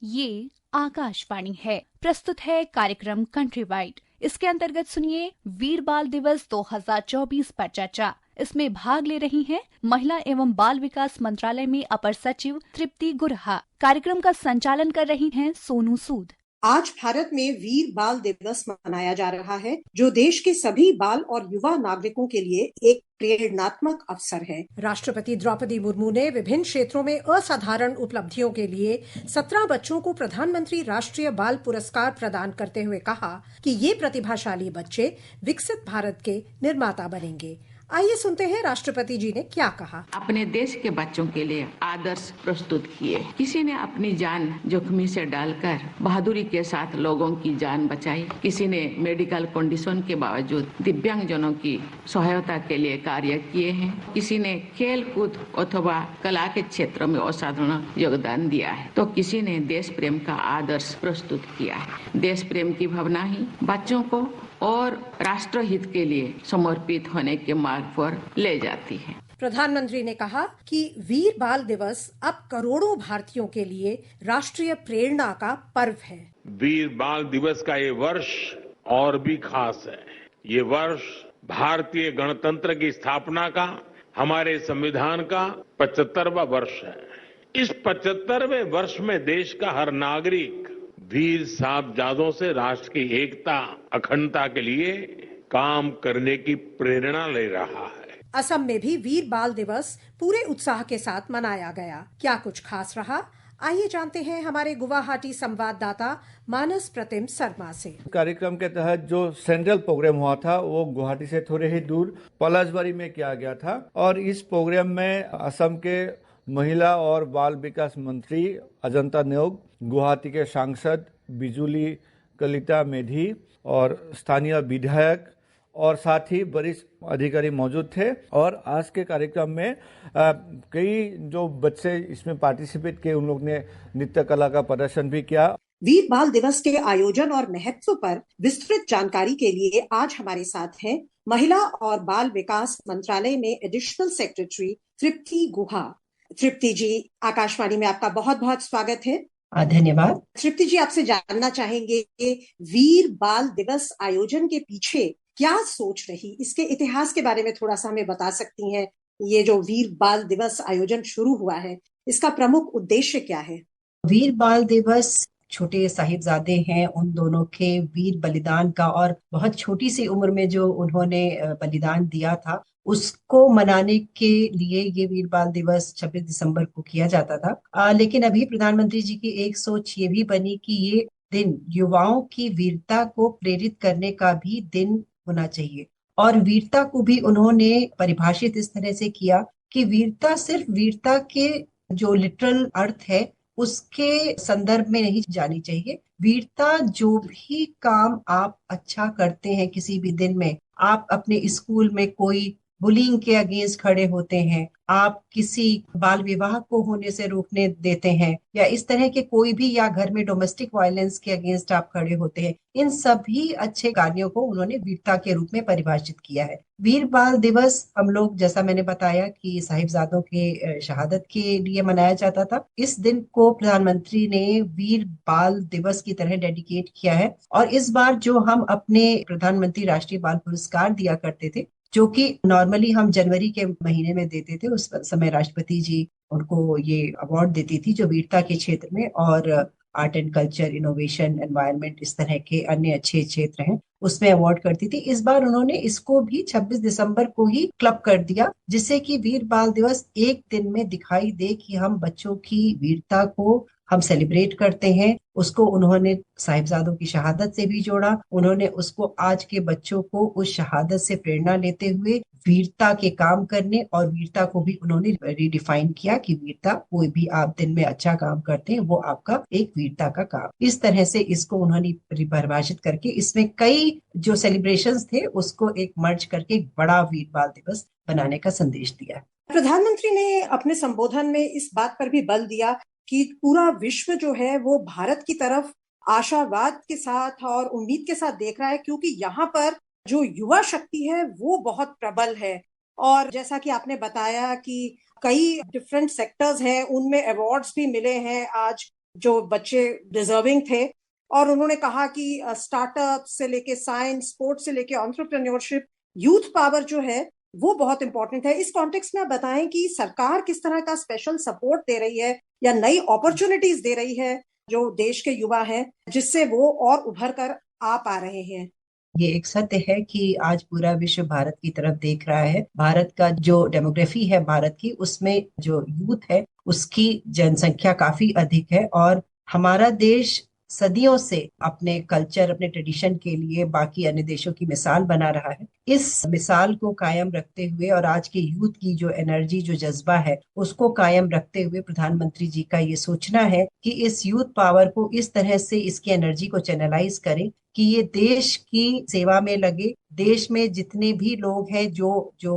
ये आकाशवाणी है। प्रस्तुत है कार्यक्रम कंट्री वाइड। इसके अंतर्गत सुनिए वीर बाल दिवस 2024 पर चर्चा। इसमें भाग ले रही हैं महिला एवं बाल विकास मंत्रालय में अपर सचिव तृप्ति गुरहा। कार्यक्रम का संचालन कर रही हैं सोनू सूद। आज भारत में वीर बाल दिवस मनाया जा रहा है, जो देश के सभी बाल और युवा नागरिकों के लिए एक प्रेरणात्मक अवसर है। राष्ट्रपति द्रौपदी मुर्मू ने विभिन्न क्षेत्रों में असाधारण उपलब्धियों के लिए 17 बच्चों को प्रधानमंत्री राष्ट्रीय बाल पुरस्कार प्रदान करते हुए कहा कि ये प्रतिभाशाली बच्चे विकसित भारत के निर्माता बनेंगे। आइए सुनते हैं राष्ट्रपति जी ने क्या कहा। अपने देश के बच्चों के लिए आदर्श प्रस्तुत किए। किसी ने अपनी जान जोखिम से डालकर बहादुरी के साथ लोगों की जान बचाई। किसी ने मेडिकल कंडीशन के बावजूद दिव्यांगजनों की सहायता के लिए कार्य किए हैं। किसी ने खेल कूद अथवा कला के क्षेत्र में असाधारण योगदान दिया है, तो किसी ने देश प्रेम का आदर्श प्रस्तुत किया है। देश प्रेम की भावना ही बच्चों को और राष्ट्र हित के लिए समर्पित होने के मार्ग पर ले जाती है। प्रधानमंत्री ने कहा कि वीर बाल दिवस अब करोड़ों भारतीयों के लिए राष्ट्रीय प्रेरणा का पर्व है। वीर बाल दिवस का ये वर्ष और भी खास है। ये वर्ष भारतीय गणतंत्र की स्थापना का, हमारे संविधान का 75वां वर्ष है। इस 75वें वर्ष में देश का हर नागरिक वीर साहबजादों से राष्ट्र की एकता, अखंडता के लिए काम करने की प्रेरणा ले रहा है। असम में भी वीर बाल दिवस पूरे उत्साह के साथ मनाया गया। क्या कुछ खास रहा? आइए जानते हैं हमारे गुवाहाटी संवाददाता मानस प्रतिम शर्मा से। कार्यक्रम के तहत जो सेंट्रल प्रोग्राम हुआ था वो गुवाहाटी से थोड़े ही दूर पलाशबारी में किया गया था, और इस प्रोग्राम में असम के महिला और बाल विकास मंत्री अजंता नेओग, गुवाहाटी के सांसद बिजुली कलिता मेधी और स्थानीय विधायक और साथ ही वरिष्ठ अधिकारी मौजूद थे। और आज के कार्यक्रम में कई जो बच्चे इसमें पार्टिसिपेट किए, उन लोग ने नृत्य कला का प्रदर्शन भी किया। वीर बाल दिवस के आयोजन और महत्व पर विस्तृत जानकारी के लिए आज हमारे साथ हैं महिला और बाल विकास मंत्रालय में एडिशनल सेक्रेटरी तृप्ति गुहा। तृप्ति जी, आकाशवाणी में आपका बहुत बहुत स्वागत है। धन्यवाद। तृप्ति जी, आपसे जानना चाहेंगे कि वीर बाल दिवस आयोजन के पीछे क्या सोच रही, इसके इतिहास के बारे में थोड़ा सा हमें बता सकती हैं। ये जो वीर बाल दिवस आयोजन शुरू हुआ है, इसका प्रमुख उद्देश्य क्या है? वीर बाल दिवस छोटे साहिबजादे हैं, उन दोनों के वीर बलिदान का और बहुत छोटी सी उम्र में जो उन्होंने बलिदान दिया था, उसको मनाने के लिए ये वीर बाल दिवस 26 दिसंबर को किया जाता था। लेकिन अभी प्रधानमंत्री जी की एक सोच ये भी बनी कि ये दिन युवाओं की वीरता को प्रेरित करने का भी दिन होना चाहिए। और वीरता को भी उन्होंने परिभाषित इस तरह से किया कि वीरता सिर्फ वीरता के जो लिटरल अर्थ है उसके संदर्भ में नहीं जानी चाहिए। वीरता जो भी काम आप अच्छा करते हैं किसी भी दिन में, आप अपने स्कूल में कोई बुलिंग के अगेंस्ट खड़े होते हैं, आप किसी बाल विवाह को होने से रोकने देते हैं, या इस तरह के कोई भी, या घर में डोमेस्टिक वायलेंस के अगेंस्ट आप खड़े होते हैं, इन सभी अच्छे कार्यों को उन्होंने वीरता के रूप में परिभाषित किया है। वीर बाल दिवस हम लोग, जैसा मैंने बताया, कि साहिबजादों के शहादत के लिए मनाया जाता था। इस दिन को प्रधानमंत्री ने वीर बाल दिवस की तरह डेडिकेट किया है। और इस बार जो हम अपने प्रधानमंत्री राष्ट्रीय बाल पुरस्कार दिया करते थे, जो कि नॉर्मली हम जनवरी के महीने में देते थे, उस समय राष्ट्रपति जी उनको ये अवार्ड देती थी जो वीरता के क्षेत्र में और art and culture, innovation, environment, इस तरह के अन्य अच्छे क्षेत्र हैं, उसमें अवार्ड करती थी। इस बार उन्होंने इसको भी 26 दिसंबर को ही क्लब कर दिया, जिससे कि वीर बाल दिवस एक दिन में दिखाई दे कि हम बच्चों की वीरता को हम सेलिब्रेट करते हैं। उसको उन्होंने साहिबजादों की शहादत से भी जोड़ा। उन्होंने उसको आज के बच्चों को उस शहादत से प्रेरणा लेते हुए वीरता के काम करने, और वीरता को भी उन्होंने रिडिफाइन किया कि वीरता, कोई भी आप दिन में अच्छा काम करते हैं वो आपका एक वीरता का काम। इस तरह से इसको उन्होंने परिभाषित करके इसमें कई जो सेलिब्रेशंस थे उसको एक मर्ज करके एक बड़ा वीर बाल दिवस बनाने का संदेश दिया। प्रधानमंत्री ने अपने संबोधन में इस बात पर भी बल दिया कि पूरा विश्व जो है वो भारत की तरफ आशावाद के साथ और उम्मीद के साथ देख रहा है, क्योंकि यहाँ पर जो युवा शक्ति है वो बहुत प्रबल है। और जैसा कि आपने बताया कि कई डिफरेंट सेक्टर्स हैं, उनमें अवार्ड्स भी मिले हैं आज जो बच्चे डिजर्विंग थे, और उन्होंने कहा कि स्टार्टअप से लेके साइंस, स्पोर्ट्स से लेके एंटरप्रेन्योरशिप, यूथ पावर जो है वो बहुत इंपॉर्टेंट है। इस कॉन्टेक्स्ट में आप बताएं कि सरकार किस तरह का स्पेशल सपोर्ट दे रही है या नई अपॉर्चुनिटीज दे रही है जो देश के युवा हैं, जिससे वो और उभर कर आ पा रहे हैं। ये एक सत्य है कि आज पूरा विश्व भारत की तरफ देख रहा है। भारत का जो डेमोग्राफी है भारत की, उसमें जो यूथ है उसकी जनसंख्या काफी अधिक है, और हमारा देश सदियों से अपने कल्चर, अपने ट्रेडिशन के लिए बाकी अन्य देशों की मिसाल बना रहा है। इस मिसाल को कायम रखते हुए और आज के यूथ की जो एनर्जी, जो जज्बा है, उसको कायम रखते हुए प्रधानमंत्री जी का ये सोचना है कि इस यूथ पावर को इस तरह से, इसकी एनर्जी को चैनलाइज करें कि ये देश की सेवा में लगे। देश में जितने भी लोग हैं जो जो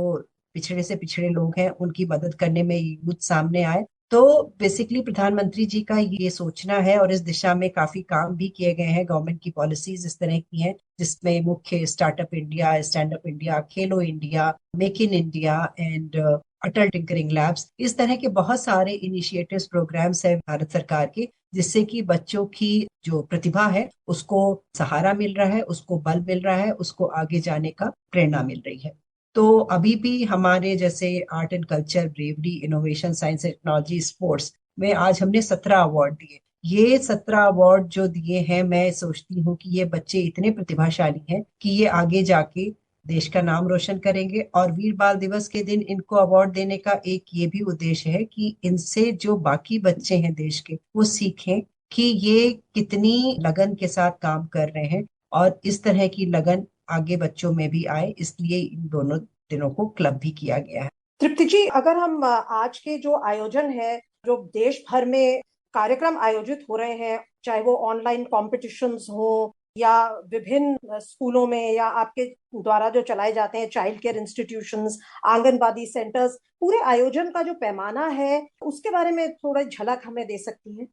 पिछड़े से पिछड़े लोग हैं, उनकी मदद करने में यूथ सामने आए। तो बेसिकली प्रधानमंत्री जी का ये सोचना है, और इस दिशा में काफी काम भी किए गए हैं। गवर्नमेंट की पॉलिसीज इस तरह की हैं जिसमें मुख्य startup India, stand up India, Khelo India, make in India and Atal tinkering labs, इस तरह के बहुत सारे इनिशिएटिव्स, प्रोग्राम्स है भारत सरकार के, जिससे कि बच्चों की जो प्रतिभा है उसको सहारा मिल रहा है, उसको बल मिल रहा है, उसको आगे जाने का प्रेरणा मिल रही है। तो अभी भी हमारे जैसे art and culture, bravery, innovation, science, technology, sports में आज हमने 17 अवार्ड दिए। ये 17 अवार्ड जो दिए हैं, मैं सोचती हूँ कि ये बच्चे इतने प्रतिभाशाली हैं कि ये आगे जाके देश का नाम रोशन करेंगे। और वीर बाल दिवस के दिन इनको अवार्ड देने का एक ये भी उद्देश्य है कि इनसे जो बाकी बच्चे हैं देश के, वो सीखें कि ये कितनी लगन के साथ काम कर रहे हैं, और इस तरह की लगन आगे बच्चों में भी आए, इसलिए इन दोनों दिनों को क्लब भी किया गया है। तृप्ति जी, अगर हम आज के जो आयोजन है, जो देश भर में कार्यक्रम आयोजित हो रहे हैं, चाहे वो ऑनलाइन कॉम्पिटिशन्स हो या विभिन्न स्कूलों में या आपके द्वारा जो चलाए जाते हैं child care institutions, anganwadi centres, पूरे आयोजन का जो पैमाना है उसके बारे में थोड़ा झलक हमें दे सकती हैं?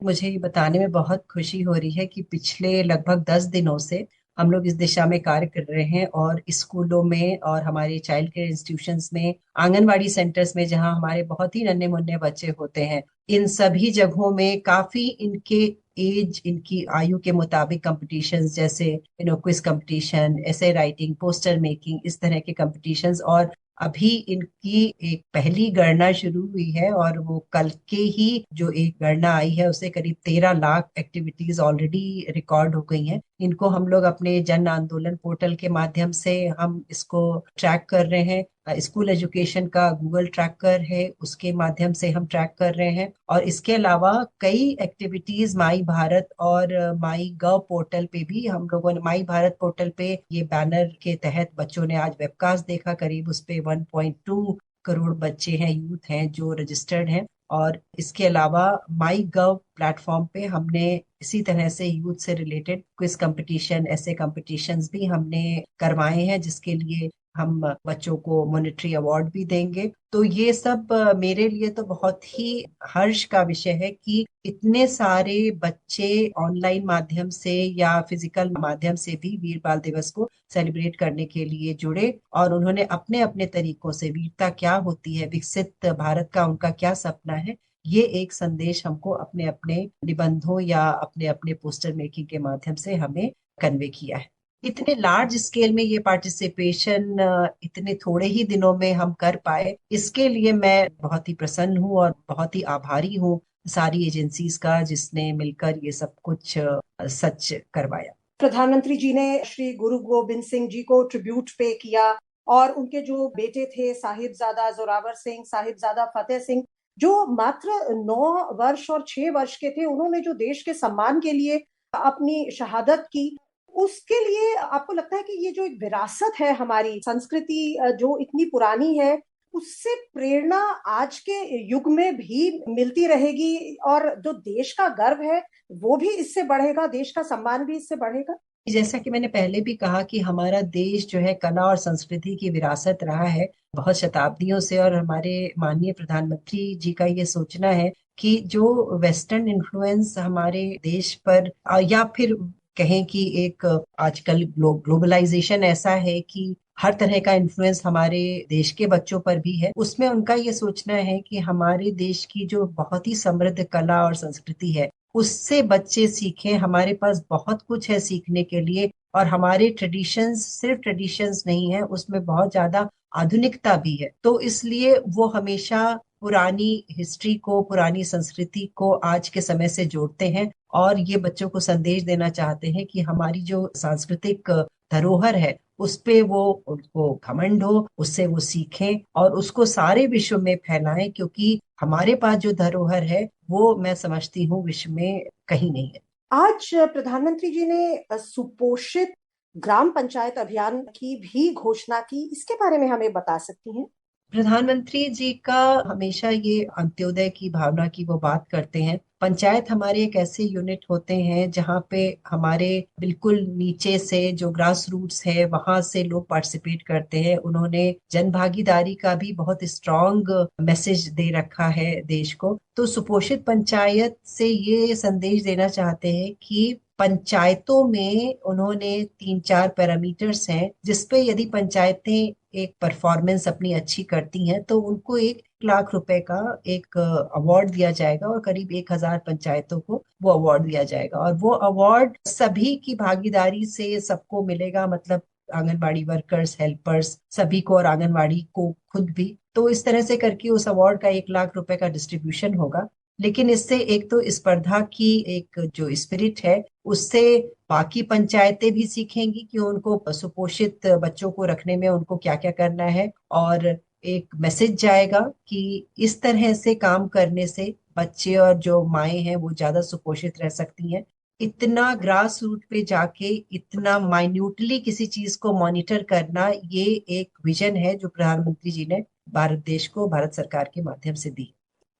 मुझे ये बताने में बहुत खुशी हो रही है कि पिछले लगभग 10 दिनों से हम लोग इस दिशा में कार्य कर रहे हैं, और स्कूलों में और हमारे चाइल्ड केयर इंस्टीट्यूशंस में, आंगनवाड़ी सेंटर्स में, जहां हमारे बहुत ही नन्हे मुन्ने बच्चे होते हैं, इन सभी जगहों में काफी इनके एज, इनकी आयु के मुताबिक कंपटीशंस, जैसे quiz competition, essay writing, poster making, इस तरह के कंपटीशंस। और अभी इनकी एक पहली गणना शुरू हुई है, और वो कल के ही जो एक गणना आई है उससे करीब 13 लाख एक्टिविटीज ऑलरेडी रिकॉर्ड हो गई हैं। इनको हम लोग अपने जन आंदोलन पोर्टल के माध्यम से हम इसको ट्रैक कर रहे हैं। स्कूल एजुकेशन का गूगल ट्रैकर है, उसके माध्यम से हम ट्रैक कर रहे हैं। और इसके अलावा कई एक्टिविटीज माई भारत और माई गव पोर्टल पे भी हम लोगों ने, माई भारत पोर्टल पे ये बैनर के तहत बच्चों ने आज वेबकास्ट देखा। करीब उस पे 1.2 करोड़ बच्चे हैं, यूथ हैं जो रजिस्टर्ड हैं। और इसके अलावा माई गव प्लेटफॉर्म पे हमने इसी तरह से यूथ से रिलेटेड क्विज कंपटीशन, ऐसे कंपटीशंस भी हमने करवाए हैं, जिसके लिए हम बच्चों को मॉनेटरी अवार्ड भी देंगे। तो ये सब मेरे लिए तो बहुत ही हर्ष का विषय है कि इतने सारे बच्चे ऑनलाइन माध्यम से या फिजिकल माध्यम से भी वीर बाल दिवस को सेलिब्रेट करने के लिए जुड़े, और उन्होंने अपने अपने तरीकों से, वीरता क्या होती है, विकसित भारत का उनका क्या सपना है, ये एक संदेश हमको अपने अपने निबंधों या अपने अपने पोस्टर मेकिंग के माध्यम से हमें कन्वे किया है। इतने लार्ज स्केल में ये पार्टिसिपेशन इतने थोड़े ही दिनों में हम कर पाए, इसके लिए मैं बहुत ही प्रसन्न हूँ और बहुत ही आभारी हूँ सारी एजेंसीज का, जिसने मिलकर ये सब कुछ सच करवाया। प्रधानमंत्री जी ने श्री गुरु गोबिंद सिंह जी को ट्रिब्यूट पे किया, और उनके जो बेटे थे साहिबजादा जोरावर सिंह, साहिबजादा फतेह सिंह, जो मात्र 9 वर्ष और 6 वर्ष के थे, उन्होंने जो देश के सम्मान के लिए अपनी शहादत की, उसके लिए आपको लगता है कि ये जो एक विरासत है, हमारी संस्कृति जो इतनी पुरानी है, उससे प्रेरणा आज के युग में भी मिलती रहेगी, और जो देश का गर्व है वो भी इससे बढ़ेगा, देश का सम्मान भी इससे बढ़ेगा? जैसा कि मैंने पहले भी कहा कि हमारा देश जो है कला और संस्कृति की विरासत रहा है बहुत शताब्दियों से, और हमारे माननीय प्रधानमंत्री जी का ये सोचना है कि जो वेस्टर्न इन्फ्लुएंस हमारे देश पर, या फिर कहें कि एक आजकल ग्लोबलाइजेशन ऐसा है कि हर तरह का इन्फ्लुएंस हमारे देश के बच्चों पर भी है, उसमें उनका ये सोचना है कि हमारे देश की जो बहुत ही समृद्ध कला और संस्कृति है उससे बच्चे सीखें। हमारे पास बहुत कुछ है सीखने के लिए, और हमारे ट्रेडिशंस सिर्फ ट्रेडिशंस नहीं है, उसमें बहुत ज्यादा आधुनिकता भी है। तो इसलिए वो हमेशा पुरानी हिस्ट्री को, पुरानी संस्कृति को आज के समय से जोड़ते हैं, और ये बच्चों को संदेश देना चाहते हैं कि हमारी जो सांस्कृतिक धरोहर है उस पे वो उनको घमंड हो, उससे वो सीखें और उसको सारे विश्व में फैलाएं, क्योंकि हमारे पास जो धरोहर है वो मैं समझती हूँ विश्व में कहीं नहीं है। आज प्रधानमंत्री जी ने सुपोषित ग्राम पंचायत अभियान की भी घोषणा की, इसके बारे में हमें बता सकती हैं? प्रधानमंत्री जी का हमेशा ये अंत्योदय की भावना की वो बात करते हैं। पंचायत हमारे एक ऐसे यूनिट होते हैं जहाँ पे हमारे बिल्कुल नीचे से जो ग्रास रूट्स है वहां से लोग पार्टिसिपेट करते हैं। उन्होंने जन भागीदारी का भी बहुत स्ट्रांग मैसेज दे रखा है देश को। तो सुपोषित पंचायत से ये संदेश देना चाहते हैं कि पंचायतों में उन्होंने 3-4 पैरामीटर्स हैं जिसपे यदि पंचायतें एक परफॉर्मेंस अपनी अच्छी करती हैं तो उनको 1 लाख रुपए का एक अवार्ड दिया जाएगा, और करीब 1000 पंचायतों को वो अवार्ड दिया जाएगा। और वो अवार्ड सभी की भागीदारी से सबको मिलेगा, मतलब आंगनबाड़ी वर्कर्स, हेल्पर्स सभी को, और आंगनबाड़ी को खुद भी। तो इस तरह से करके उस अवार्ड का 1 लाख रुपए का डिस्ट्रीब्यूशन होगा। लेकिन इससे एक तो स्पर्धा की एक जो स्पिरिट है उससे बाकी पंचायतें भी सीखेंगी कि उनको सुपोषित बच्चों को रखने में उनको क्या क्या करना है, और एक मैसेज जाएगा कि इस तरह से काम करने से बच्चे और जो माएं हैं वो ज्यादा सुपोषित रह सकती हैं। इतना ग्रास रूट पे जाके इतना माइन्यूटली किसी चीज को मॉनिटर करना, ये एक विजन है जो प्रधानमंत्री जी ने भारत देश को, भारत सरकार के माध्यम से दी।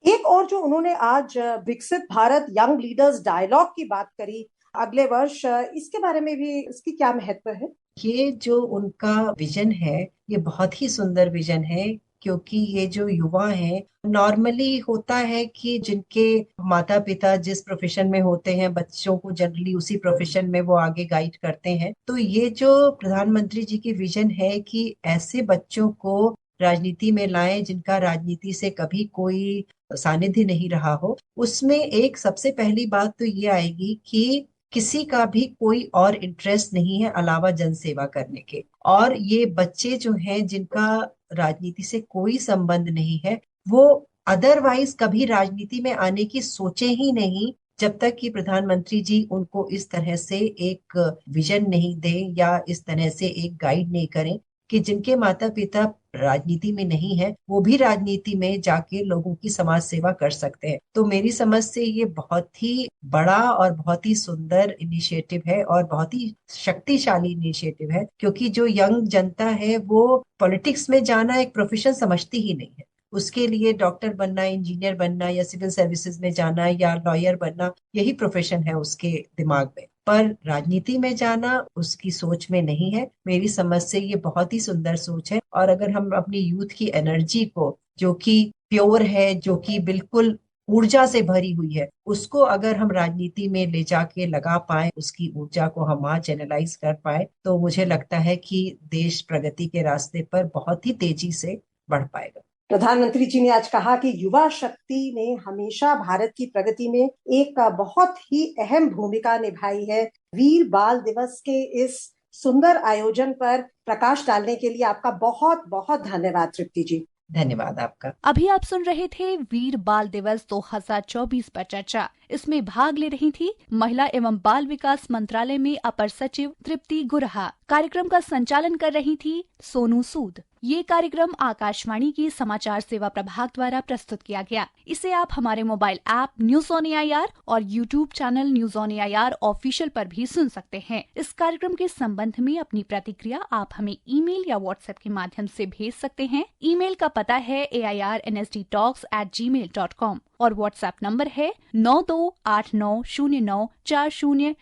एक और जो उन्होंने आज विकसित भारत यंग लीडर्स डायलॉग की बात करी अगले वर्ष, इसके बारे में भी इसकी क्या महत्व है? ये जो उनका विजन है ये बहुत ही सुंदर विजन है, क्योंकि ये जो युवा हैं, नॉर्मली होता है कि जिनके माता पिता जिस प्रोफेशन में होते हैं बच्चों को जनरली उसी प्रोफेशन में वो आगे गाइड करते हैं। तो ये जो प्रधानमंत्री जी की विजन है कि ऐसे बच्चों को राजनीति में लाएं जिनका राजनीति से कभी कोई सानिध्य नहीं रहा हो, उसमें एक सबसे पहली बात तो ये आएगी कि किसी का भी कोई और इंटरेस्ट नहीं है अलावा जनसेवा करने के। और ये बच्चे जो हैं जिनका राजनीति से कोई संबंध नहीं है, वो अदरवाइज कभी राजनीति में आने की सोचे ही नहीं जब तक कि प्रधानमंत्री जी उनको इस तरह से एक विजन नहीं दें या इस तरह से एक गाइड नहीं करें कि जिनके माता पिता राजनीति में नहीं है वो भी राजनीति में जाके लोगों की समाज सेवा कर सकते हैं। तो मेरी समझ से ये बहुत ही बड़ा और बहुत ही सुंदर इनिशिएटिव है और बहुत ही शक्तिशाली इनिशिएटिव है, क्योंकि जो यंग जनता है वो पॉलिटिक्स में जाना एक प्रोफेशन समझती ही नहीं है। उसके लिए डॉक्टर बनना, इंजीनियर बनना या सिविल सर्विसेज में जाना या लॉयर बनना, यही प्रोफेशन है उसके दिमाग में। पर राजनीति में जाना उसकी सोच में नहीं है। मेरी समझ से ये बहुत ही सुंदर सोच है। और अगर हम अपनी यूथ की एनर्जी को, जो कि प्योर है, जो कि बिल्कुल ऊर्जा से भरी हुई है, उसको अगर हम राजनीति में ले जाके लगा पाए, उसकी ऊर्जा को हम वहां चैनलाइज कर पाए, तो मुझे लगता है कि देश प्रगति के रास्ते पर बहुत ही तेजी से बढ़ पाएगा। प्रधानमंत्री जी ने आज कहा कि युवा शक्ति ने हमेशा भारत की प्रगति में एक बहुत ही अहम भूमिका निभाई है। वीर बाल दिवस के इस सुंदर आयोजन पर प्रकाश डालने के लिए आपका बहुत बहुत धन्यवाद तृप्ति जी। धन्यवाद आपका। अभी आप सुन रहे थे वीर बाल दिवस 2024 पर चर्चा। इसमें भाग ले रही थी महिला एवं बाल विकास मंत्रालय में अपर सचिव तृप्ति गुरहा। कार्यक्रम का संचालन कर रही थी सोनू सूद। ये कार्यक्रम आकाशवाणी की समाचार सेवा प्रभाग द्वारा प्रस्तुत किया गया। इसे आप हमारे mobile app news on AIR और YouTube channel news on AIR official पर भी सुन सकते हैं। इस कार्यक्रम के संबंध में अपनी प्रतिक्रिया आप हमें ईमेल या व्हाट्सएप के माध्यम से भेज सकते हैं। ईमेल का पता है airnsdtalks@gmail.com और व्हाट्सएप नंबर है 9289094044।